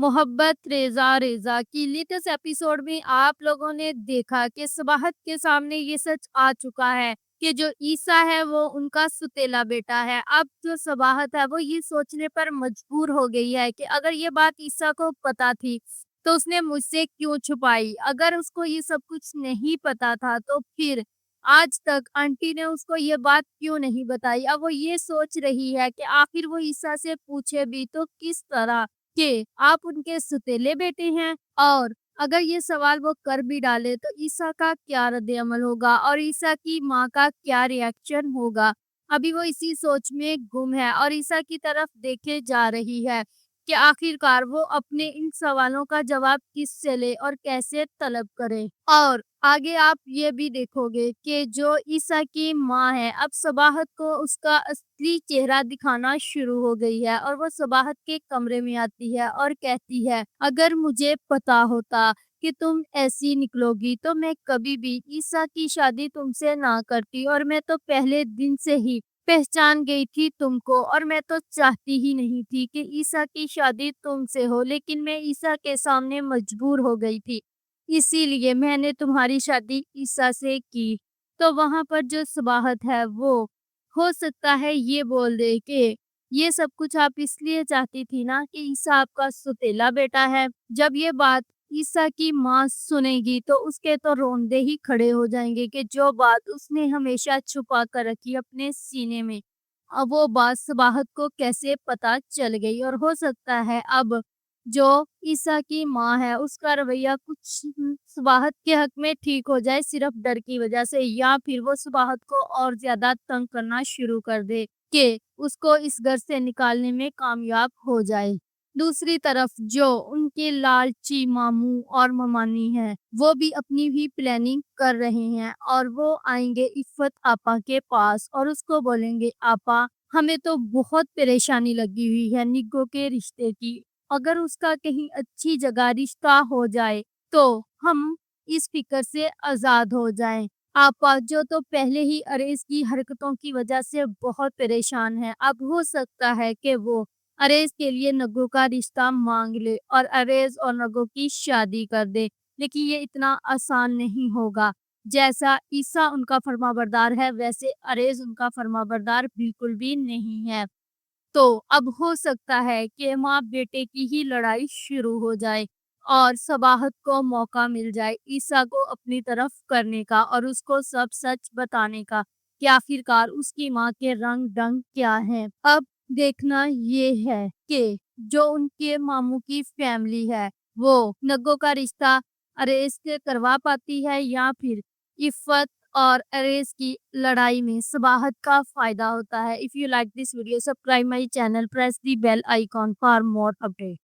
मोहब्बत Reza Reza की latest episode में आप लोगों ने देखा कि सबाहत के सामने ये सच आ चुका है कि जो ईसा है वो उनका सुतेला बेटा है। अब जो सबाहत है वो ये सोचने पर मजबूर हो गई है कि अगर ये बात ईसा को पता थी तो उसने मुझसे क्यों छुपाई? अगर उसको ये सब कुछ नहीं पता था तो फिर आज तक आंटी ने उसको ये बात क्यों नहीं बताई? अब वो ये सोच रही है कि आखिर वो ईसा से पूछे भी तो किस तरह कि आप उनके सौतेले बेटे हैं। और अगर ये सवाल वो कर भी डाले तो ईसा का क्या रद्द-ए-अमल होगा और ईसा की माँ का क्या रिएक्शन होगा? अभी वो इसी सोच में गुम है और ईसा की तरफ देखे जा रही है कि आखिरकार वो अपने इन सवालों का जवाब किससे ले और कैसे तलब करे। और आगे आप ये भी देखोगे कि जो ईसा की माँ है, अब सबाहत को उसका असली चेहरा दिखाना शुरू हो गई है और वो सबाहत के कमरे में आती है और कहती है, "अगर मुझे पता होता कि तुम ऐसी निकलोगी तो मैं कभी भी ईसा की शादी तुमसे ना करती और मैं तो पहले दिन से ही पहचान गई थी तुमको और मैं तो चाहती ही नहीं थी कि ईसा की शादी तुमसे हो, लेकिन मैं ईसा के सामने मजबूर हो गई थी। इसीलिए मैंने तुम्हारी शादी ईसा से की।" तो वहाँ पर जो सबाहत है वो हो सकता है ये बोल दे कि ये सब कुछ आप इसलिए चाहती थी ना कि ईसा आपका सौतेला बेटा है। जब ये बात ईसा की माँ सुनेगी तो उसके तो रोंदे ही खड़े हो जाएँगे कि जो बात उसने हमेशा छुपा कर रखी अपने सीने में, अब वो बात सबाहत को कैसे पता चल गई। और हो सकता है अब जो ईसा की माँ है उसका रवैया कुछ सुबाहत के हक में ठीक हो जाए सिर्फ डर की वजह से, या फिर वो सुबाहत को और ज्यादा तंग करना शुरू कर दे कि उसको इस घर से निकालने में कामयाब हो जाए। दूसरी तरफ जो उनके लालची मामू और ममानी है वो भी अपनी भी प्लानिंग कर रहे हैं और वो आएंगे इफ़्फ़त आपा के पास और उसको बोलेंगे, आपा हमें तो बहुत परेशानी लगी हुई है निग्गो के रिश्ते की। अगर उसका कहीं अच्छी जगह रिश्ता हो जाए तो हम इस फिक्र से आज़ाद हो जाएं। आपा जो तो पहले ही अरेज की हरकतों की वजह से बहुत परेशान है, अब हो सकता है कि वो अरेज के लिए नग्गो का रिश्ता मांग ले और अरेज और नग्गो की शादी कर दे। लेकिन ये इतना आसान नहीं होगा। जैसा ईसा उनका फर्माबरदार है वैसे अरेज उनका फर्माबरदार बिल्कुल भी नहीं है। तो अब हो सकता है कि माँ बेटे की ही लड़ाई शुरू हो जाए और सबाहत को मौका मिल जाए ईसा को अपनी तरफ करने का और उसको सब सच बताने का कि आखिरकार उसकी माँ के रंग ढंग क्या हैं। अब देखना ये है कि जो उनके मामू की फैमिली है वो नग्गो का रिश्ता अरेज से करवा पाती है या फिर इफ़्फ़त और अरेज की लड़ाई में सबाहत का फायदा होता है। If you like this video subscribe my channel, press the bell icon for more update.